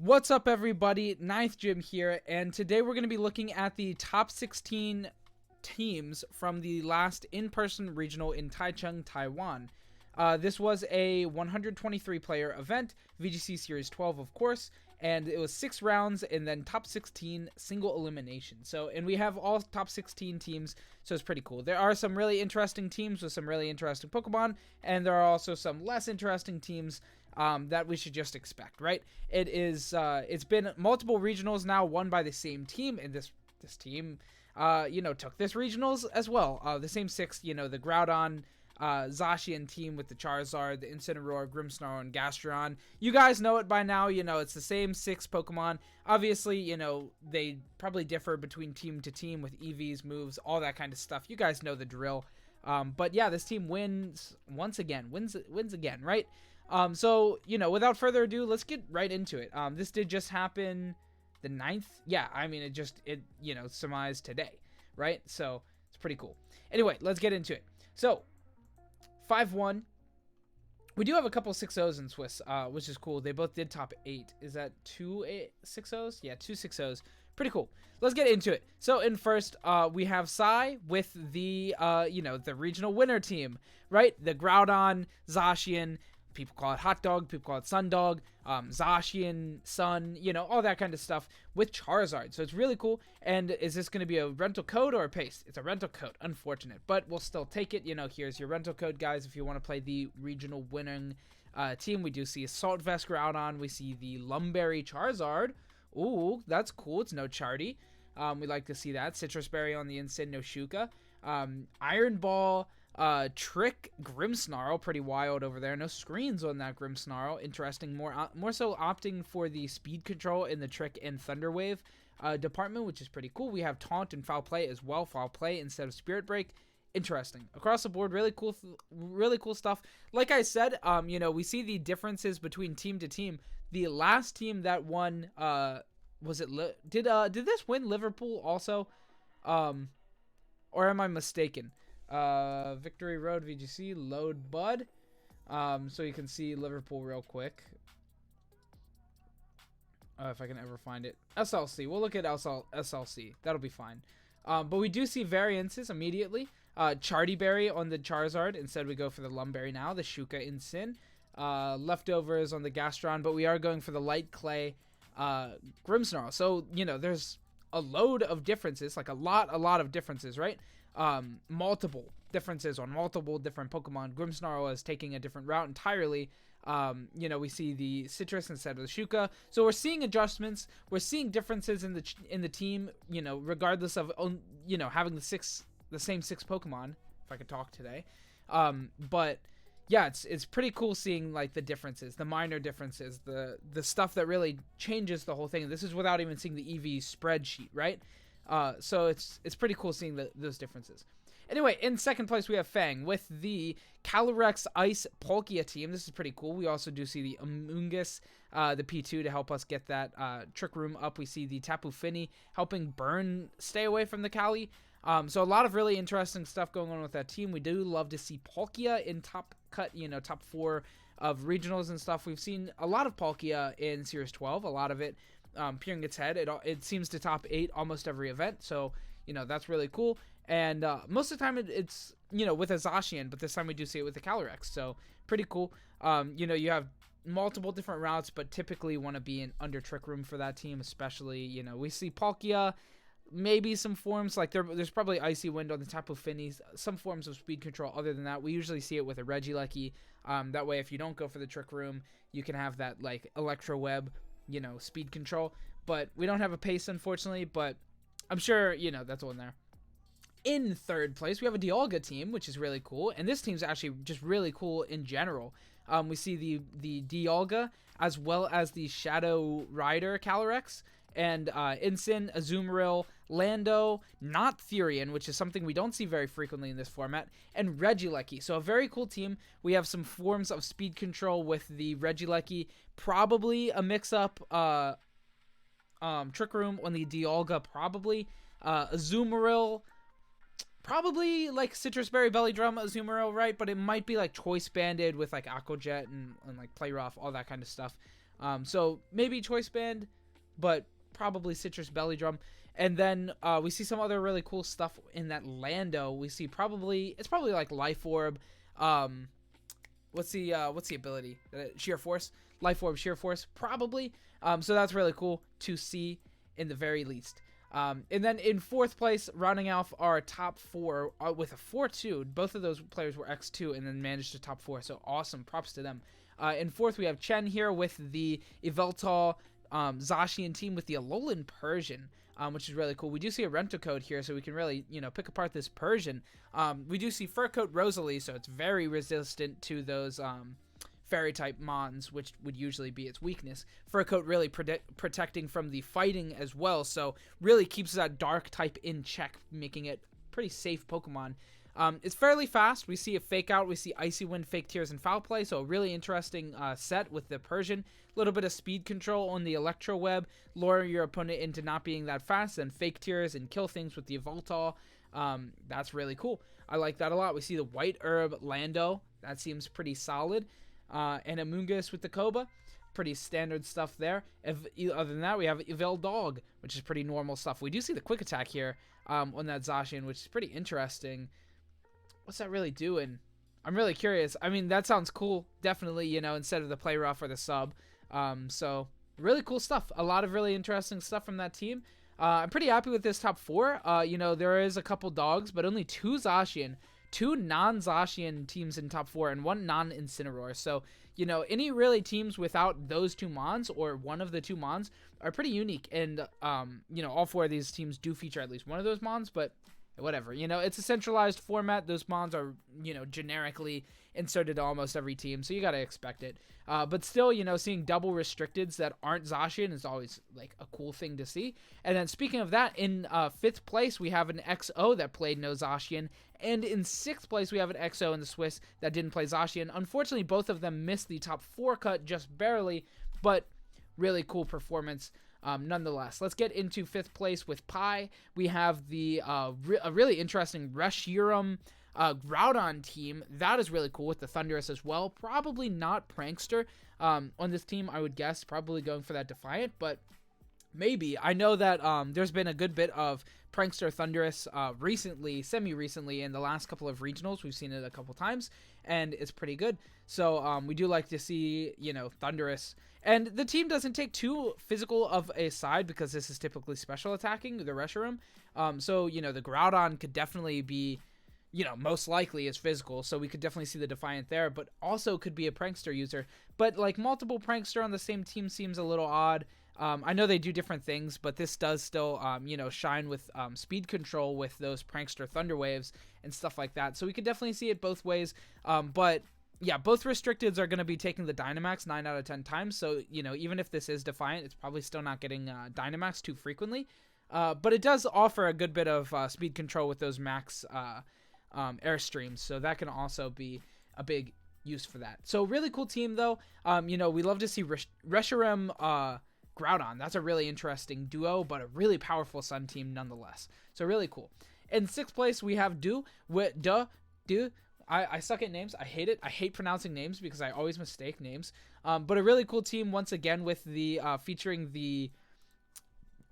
What's up, everybody? Ninth Gym here, and today we're going to be looking at the top 16 teams from the last in-person regional in Taichung, Taiwan. This was a 123-player event, VGC Series 12, of course, and it was 6 rounds and then top 16 single elimination. And we have all top 16 teams, so it's pretty cool. There are some really interesting teams with some really interesting Pokemon, and there are also some less interesting teams that we should just expect, right? It's been multiple regionals now won by the same team, and this team, took this regionals as well. The same 6, the Groudon, Zacian team with the Charizard, the Incineroar, Grimmsnarl, and Gastrodon. You guys know it by now. It's the same 6 Pokemon. Obviously, they probably differ between team to team with EVs, moves, all that kind of stuff. You guys know the drill. But yeah, this team wins again, right? Without further ado, let's get right into it. This did just happen the 9th. Yeah, I mean, it surmised today, right? So it's pretty cool. Anyway, let's get into it. So 5-1. We do have a couple 6-0s in Swiss, which is cool. They both did top 8. Is that 2 6-0s? Yeah, 2 6-0s. Pretty cool. Let's get into it. So in first, we have Sai with the the regional winner team, right? The Groudon, Zacian. People call it Hot Dog, people call it Sun Dog, Zacian, Sun, all that kind of stuff with Charizard. So it's really cool. And is this going to be a rental code or a paste? It's a rental code. Unfortunate, but we'll still take it. Here's your rental code, guys, if you want to play the regional winning team. We do see Assault Vest Groudon. We see the Lumberry Charizard. Ooh, that's cool. It's no Charty. We like to see that. Citrus Berry on the Incin, no Shuka. Iron Ball. Trick Grimmsnarl, pretty wild over there. No screens on that Grimmsnarl. Interesting. More so opting for the speed control in the Trick and Thunder Wave department, which is pretty cool. We have Taunt and Foul Play as well. Foul Play instead of Spirit Break. Interesting. Across the board, really cool stuff. Like I said, we see the differences between team to team. The last team that won, did this win Liverpool also? Or am I mistaken? Victory Road VGC, load Bud. So you can see Liverpool real quick. If I can ever find it. SLC. We'll look at SLC. That'll be fine. But we do see variances immediately. Charty Berry on the Charizard. Instead, we go for the Lumberry now. The Shuka Incin. Leftovers on the Gastrodon. But we are going for the Light Clay Grimmsnarl. So, there's a load of differences. Like a lot of differences, right? Multiple differences on multiple different Pokemon. Grimmsnarl is taking a different route entirely. We see the Citrus instead of the Shuka. So we're seeing adjustments. We're seeing differences in the team, regardless of, having the same 6 Pokemon, if I could talk today. But yeah, it's pretty cool seeing like the differences, the minor differences, the stuff that really changes the whole thing. This is without even seeing the EV spreadsheet, right? So it's pretty cool seeing those differences. Anyway, in second place, we have Fang with the Calyrex Ice Palkia team. This is pretty cool. We also do see the Amoonguss, the P2 to help us get that Trick Room up. We see the Tapu Fini helping Burn stay away from the Cali. So a lot of really interesting stuff going on with that team. We do love to see Palkia in top 4 of regionals and stuff. We've seen a lot of Palkia in Series 12, a lot of it peering its head. It seems to top 8 almost every event, so that's really cool. And most of the time it's with a Zacian, but this time we do see it with the Calyrex, so pretty cool. You have multiple different routes, but typically want to be in under Trick Room for that team, especially. We see Palkia, maybe some forms like there's probably Icy Wind on the Tapu Finis, some forms of speed control. Other than that, we usually see it with a Regieleki. That way, if you don't go for the Trick Room, you can have that like Electro Web, speed control. But we don't have a pace, unfortunately, but I'm sure that's all in there. In third place, we have a Dialga team, which is really cool, and this team's actually just really cool in general. We see the Dialga as well as the Shadow Rider Calyrex, and Incin, Azumarill, Lando, not Therian, which is something we don't see very frequently in this format, and Regieleki. So a very cool team. We have some forms of speed control with the Regieleki, probably a mix-up Trick Room on the Dialga, probably. Azumarill, probably like Citrus Berry Belly Drum Azumarill, right? But it might be like Choice Banded with like Aqua Jet and like Play Rough, all that kind of stuff. So maybe Choice Band, but probably Citrus Belly Drum. And then we see some other really cool stuff in that Lando. We see it's probably like Life Orb. What's the ability? Sheer Force, Life Orb, Sheer Force, probably. So that's really cool to see in the very least. And then in fourth place, rounding off our top 4 with a 4-2. Both of those players were X2 and then managed to top 4. So awesome, props to them. In fourth, we have Chen here with the Yveltal Zacian team with the Alolan Persian, which is really cool. We do see a rental code here, so we can really, pick apart this Persian. We do see Fur Coat Rosalie, so it's very resistant to those Fairy-type Mons, which would usually be its weakness. Fur Coat really protecting from the fighting as well, so really keeps that Dark type in check, making it pretty safe Pokemon. It's fairly fast. We see a Fake Out. We see Icy Wind, Fake Tears, and Foul Play. So a really interesting set with the Persian. A little bit of speed control on the Electro Web. Lure your opponent into not being that fast. Then Fake Tears and kill things with the Yveltal. That's really cool. I like that a lot. We see the White Herb Lando. That seems pretty solid. And Amoonguss with the Koba. Pretty standard stuff there. Other than that, we have Yveldog, which is pretty normal stuff. We do see the Quick Attack here on that Zacian, which is pretty interesting. What's that really doing? I'm really curious. I mean, that sounds cool. Definitely, instead of the Play Rough or the Sub. So, really cool stuff. A lot of really interesting stuff from that team. I'm pretty happy with this top 4. There is a couple dogs, but only 2 Zacian. 2 non-Zacian teams in top 4 and 1 non-Incineroar. So, any really teams without those 2 Mons or one of the 2 Mons are pretty unique. And, all 4 of these teams do feature at least one of those Mons, but whatever. It's a centralized format. Those Mons are, generically inserted to almost every team, so you got to expect it. But still, seeing double restricteds that aren't Zacian is always, like, a cool thing to see. And then speaking of that, in 5th place, we have an XO that played no Zacian. And in 6th place, we have an XO in the Swiss that didn't play Zacian. Unfortunately, both of them missed the top 4 cut just barely, but really cool performance. Nonetheless, let's get into 5th place with Pi. We have a really interesting Reshiram Groudon team. That is really cool with the Thundurus as well. Probably not Prankster on this team, I would guess. Probably going for that Defiant, but maybe. I know that there's been a good bit of Prankster Thundurus semi-recently in the last couple of regionals. We've seen it a couple times, and it's pretty good. So we do like to see, Thundurus. And the team doesn't take too physical of a side because this is typically special attacking, the Reshiram. So, the Groudon could definitely be, most likely is physical. So we could definitely see the Defiant there, but also could be a Prankster user. But, like, multiple Prankster on the same team seems a little odd. I know they do different things, but this does still, shine with speed control with those Prankster Thunder Waves and stuff like that. So we could definitely see it both ways. But yeah, both restricteds are going to be taking the Dynamax 9 out of 10 times. So, even if this is Defiant, it's probably still not getting Dynamax too frequently. But it does offer a good bit of speed control with those max Airstreams. So that can also be a big use for that. So really cool team, though. We love to see Reshiram Groudon. That's a really interesting duo, but a really powerful Sun team nonetheless. So really cool. In 6th place, we have I suck at names. I hate it. I hate pronouncing names because I always mistake names. But a really cool team once again with the featuring the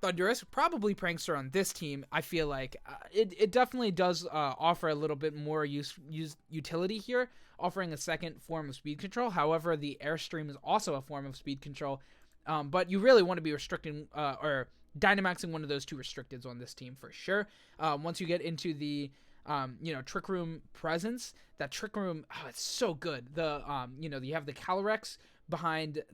Thundurus, probably Prankster on this team. I feel like it definitely does offer a little bit more utility here, offering a second form of speed control. However, the Airstream is also a form of speed control. But you really want to be restricting or Dynamaxing one of those 2 restricteds on this team for sure. Once you get into the Trick Room presence, that Trick Room, it's so good. The you have the Calyrex behind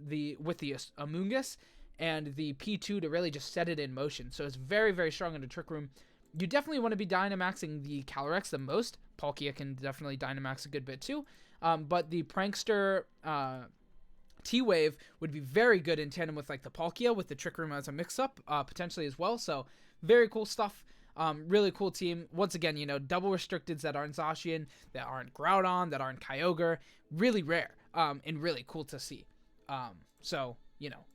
with the Amoonguss and the P2 to really just set it in motion. So it's very, very strong in the Trick Room. You definitely want to be Dynamaxing the Calyrex the most. Palkia can definitely Dynamax a good bit too. But the Prankster T-Wave would be very good in tandem with like the Palkia with the Trick Room as a mix-up, potentially as well. So very cool stuff. Really cool team. Once again, double restricteds that aren't Zacian, that aren't Groudon, that aren't Kyogre. Really rare and really cool to see. So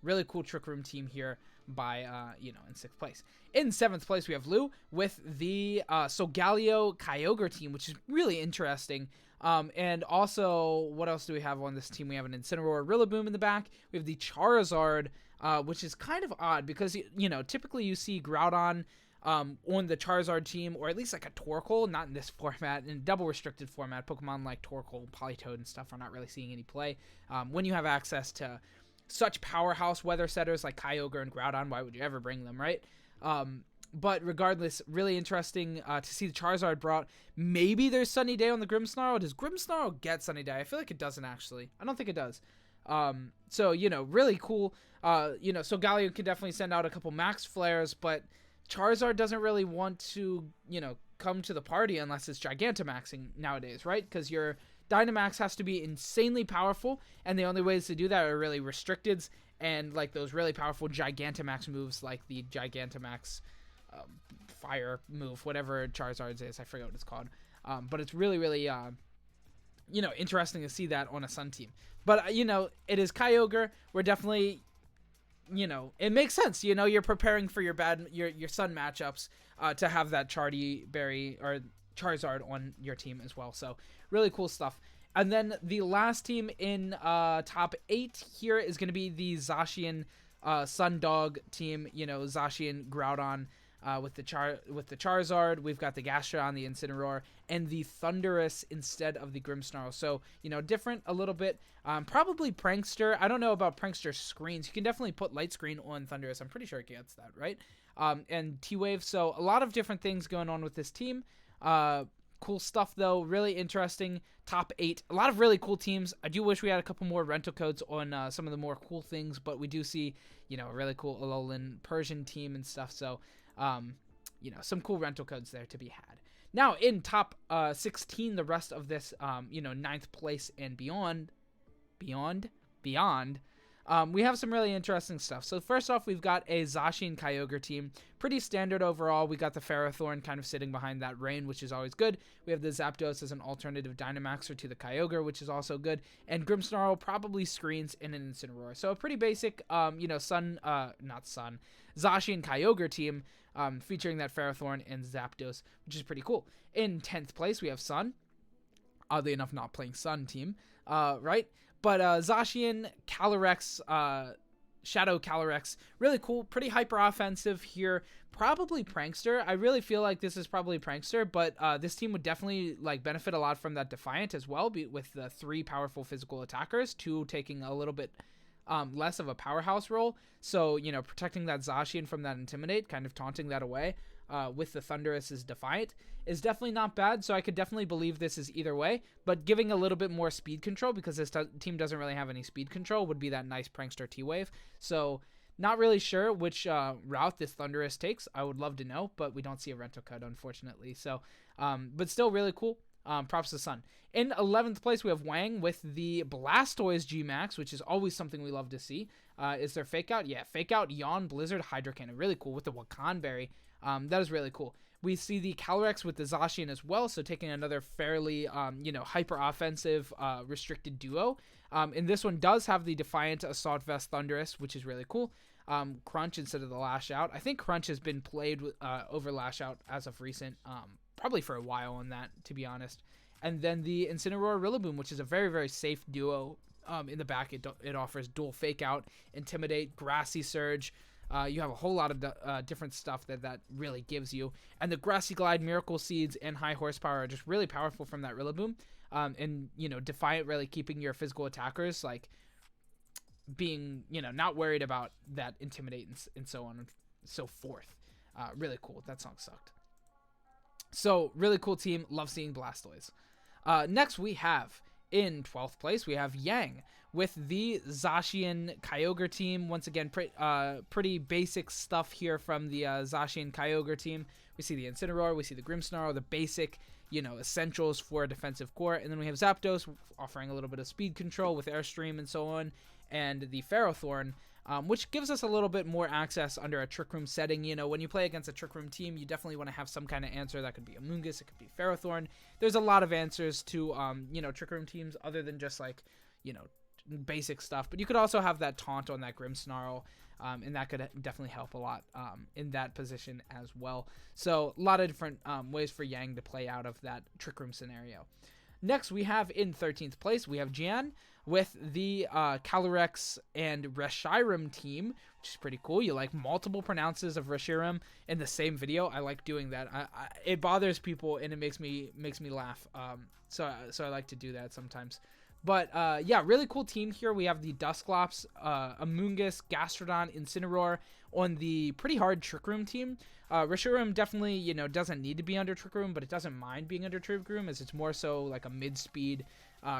really cool Trick Room team here by, in 6th place. In 7th place, we have Lou with the Solgaleo Kyogre team, which is really interesting. And also, what else do we have on this team? We have an Incineroar Rillaboom in the back. We have the Charizard, which is kind of odd because, typically you see Groudon on the Charizard team, or at least like a Torkoal, not in this format. In double restricted format, Pokemon like Torkoal, Politoed, and stuff are not really seeing any play. When you have access to such powerhouse weather setters like Kyogre and Groudon, why would you ever bring them, right? But regardless, really interesting to see the Charizard brought. Maybe there's Sunny Day on the Grimmsnarl. Does Grimmsnarl get Sunny Day? I feel like it doesn't, actually. I don't think it does. So, really cool. Solgaleo can definitely send out a couple Max Flares, but Charizard doesn't really want to, come to the party unless it's Gigantamaxing nowadays, right? Because your Dynamax has to be insanely powerful, and the only ways to do that are really Restricteds and, like, those really powerful Gigantamax moves, like the Gigantamax fire move, whatever Charizard's is. I forget what it's called. But it's really, really, interesting to see that on a Sun team. But, it is Kyogre. We're definitely, it makes sense. You're preparing for your Sun matchups to have that Berry or Charizard on your team as well. So, really cool stuff. And then the last team in top 8 here is going to be the Zacian Sundog team. Zacian Groudon with the Charizard. We've got the Gastrodon, the Incineroar, and the Thundurus instead of the Grimmsnarl. So, different a little bit. Probably Prankster. I don't know about Prankster screens. You can definitely put Light Screen on Thundurus. I'm pretty sure it gets that, right? And T-Wave. So, a lot of different things going on with this team. Cool stuff, though. Really interesting. Top 8. A lot of really cool teams. I do wish we had a couple more rental codes on some of the more cool things, but we do see, a really cool Alolan Persian team and stuff. So, some cool rental codes there to be had. Now, in top 16, the rest of this, 9th place and beyond, we have some really interesting stuff. So first off, we've got a Zacian Kyogre team. Pretty standard overall. We got the Ferrothorn kind of sitting behind that Rain, which is always good. We have the Zapdos as an alternative Dynamaxer to the Kyogre, which is also good. And Grimmsnarl probably screens in an Incineroar. So a pretty basic, Zacian Kyogre team featuring that Ferrothorn and Zapdos, which is pretty cool. In 10th place, we have Sun. Oddly enough, not playing Sun team, right? But Zacian, Calyrex, Shadow Calyrex, really cool, pretty hyper offensive here. Probably Prankster. I really feel like this is probably Prankster, but this team would definitely benefit a lot from that Defiant as well, with the 3 powerful physical attackers, 2 taking a little bit less of a powerhouse role. So, protecting that Zacian from that Intimidate, kind of taunting that away with the Thundurus' Defiant is definitely not bad. So I could definitely believe this is either way, but giving a little bit more speed control, because this team doesn't really have any speed control, would be that nice Prankster T-Wave. So not really sure which route this Thundurus takes. I would love to know, but we don't see a rental code, unfortunately. So, but still really cool. Props to Sun. In 11th place, we have Wang with the Blastoise G-Max, which is always something we love to see. Is there Fake Out? Yeah, Fake Out, Yawn, Blizzard, Hydro Cannon. Really cool with the Wakan Berry. That is really cool. We see the Calyrex with the Zacian as well, so taking another fairly, hyper-offensive, restricted duo. And this one does have the Defiant Assault Vest Thundurus, which is really cool. Crunch instead of the Lash Out. I think Crunch has been played over Lash Out as of recent, probably for a while on that, to be honest. And then the Incineroar Rillaboom, which is a very, very safe duo. In the back, it offers dual Fake Out, Intimidate, Grassy Surge. You have a whole lot of different stuff that really gives you. And the Grassy Glide, Miracle Seeds, and High Horsepower are just really powerful from that Rillaboom. And, Defiant really keeping your physical attackers, being, not worried about that Intimidate and so on and so forth. Really cool. That song sucked. So, really cool team. Love seeing Blastoise. Next, we have, in 12th place, we have Yang with the Zacian Kyogre team. Once again, pretty basic stuff here from the Zacian Kyogre team. We see the Incineroar, we see the Grimmsnarl, the basic, essentials for a defensive core. And then we have Zapdos offering a little bit of speed control with Airstream and so on. And the Ferrothorn, which gives us a little bit more access under a Trick Room setting. When you play against a Trick Room team, you definitely want to have some kind of answer. That could be Amoonguss, it could be Ferrothorn. There's a lot of answers to, Trick Room teams other than just, basic stuff. But you could also have that taunt on that Grimmsnarl, and that could definitely help a lot in that position as well. So a lot of different ways for Yang to play out of that Trick Room scenario. Next, we have in 13th place, we have Jian with the Calyrex and Reshiram team, which is pretty cool. You like multiple pronounces of Reshiram in the same video. I like doing that. It bothers people and it makes me laugh. So I like to do that sometimes. But yeah, really cool team here. We have the Dusclops, Amoonguss, Gastrodon, Incineroar on the pretty hard Trick Room team. Reshiram definitely, you know, doesn't need to be under Trick Room, but it doesn't mind being under Trick Room as it's more so like a mid-speed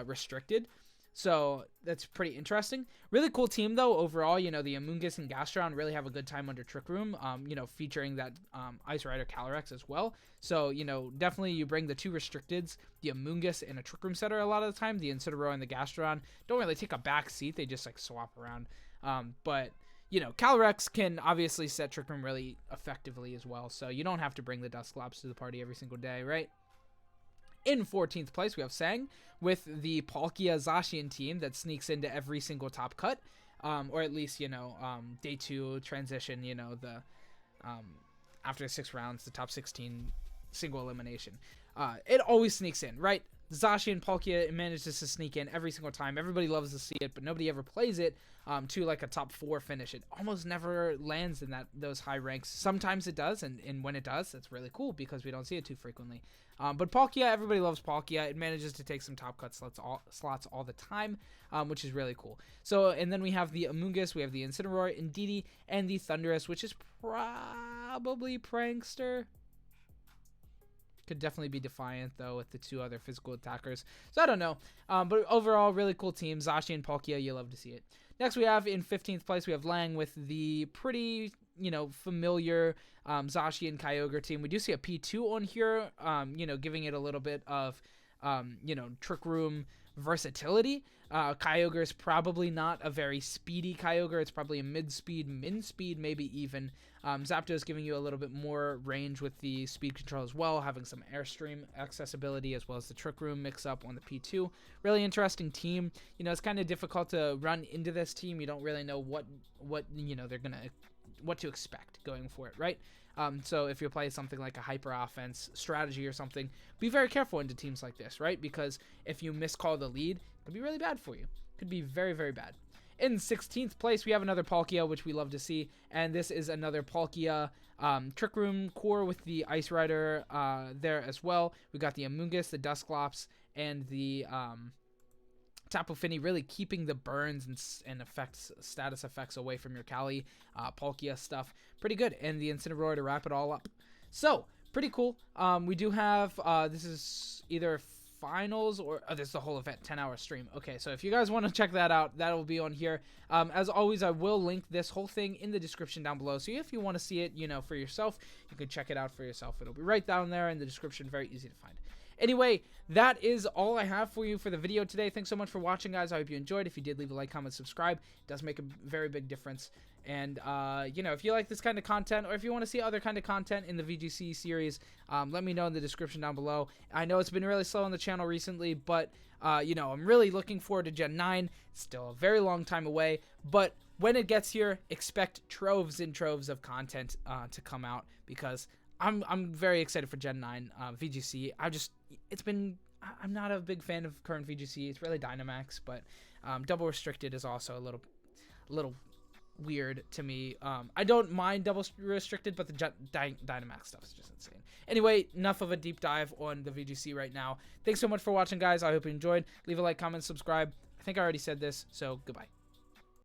restricted. So that's pretty interesting. Really cool team though overall. You know, the Amoonguss and Gastrodon really have a good time under Trick Room. You know, featuring that Ice Rider Calyrex as well. So you know, definitely you bring the two restricteds, the Amoonguss and a Trick Room setter a lot of the time. The Incineroar and the Gastrodon don't really take a back seat. They just like swap around. But you know, Calyrex can obviously set Trick Room really effectively as well. So you don't have to bring the Dusclops to the party every single day, right? In 14th place, we have Sang with the Palkia Zacian team that sneaks into every single top cut, or at least, you know, day 2 transition, you know, the after 6 rounds, the top 16 single elimination. It always sneaks in, right? Zacian Palkia, it manages to sneak in every single time. Everybody loves to see it, but nobody ever plays it to like a top 4 finish. It almost never lands in those high ranks. Sometimes it does, and when it does, it's really cool because we don't see it too frequently. But Palkia, everybody loves Palkia. It manages to take some top cut slots all the time, which is really cool. So, and then we have the Amoonguss, we have the Incineroar, Indeedee, and the Thundurus, which is probably Prankster. Could definitely be Defiant, though, with the 2 other physical attackers. So I don't know. But overall, really cool team. Zacian and Palkia, you love to see it. Next, we have in 15th place, we have Lang with the pretty, you know, familiar Zacian Kyogre team. We do see a P2 on here, you know, giving it a little bit of, you know, Trick Room versatility. Kyogre is probably not a very speedy Kyogre. It's probably a mid-speed, min-speed, maybe even. Zapdos is giving you a little bit more range with the speed control as well, having some Airstream accessibility as well as the Trick Room mix-up on the P2. Really interesting team. You know, it's kind of difficult to run into this team. You don't really know what you know, what to expect going for it, right? So if you play something like a hyper offense strategy or something, be very careful into teams like this, right? Because if you miscall the lead, it could be really bad for you. It could be very, very bad. In 16th place, we have another Palkia, which we love to see, and this is another Palkia Trick Room core with the Ice Rider there as well. We got the Amoonguss, the Dusclops, and the Tapu Fini, really keeping the burns and status effects away from your Cali Palkia stuff. Pretty good. And the Incineroar to wrap it all up. So, pretty cool. We do have, this is either finals or this is the whole event, 10-hour stream. Okay, so if you guys want to check that out, that will be on here. As always, I will link this whole thing in the description down below. So if you want to see it, you know, for yourself, you can check it out for yourself. It'll be right down there in the description. Very easy to find. Anyway, that is all I have for you for the video today. Thanks so much for watching, guys. I hope you enjoyed. If you did, leave a like, comment, subscribe. It does make a very big difference. And, you know, if you like this kind of content or if you want to see other kind of content in the VGC series, let me know in the description down below. I know it's been really slow on the channel recently, but, you know, I'm really looking forward to Gen 9. It's still a very long time away, but when it gets here, expect troves and troves of content to come out because I'm very excited for Gen 9 VGC. I'm not a big fan of current VGC. It's really Dynamax, but double restricted is also a little weird to me. I don't mind double restricted, but the Dynamax stuff is just insane. Anyway, enough of a deep dive on the VGC right now. Thanks so much for watching, guys. I hope you enjoyed. Leave a like, comment, subscribe. I think I already said this, so goodbye.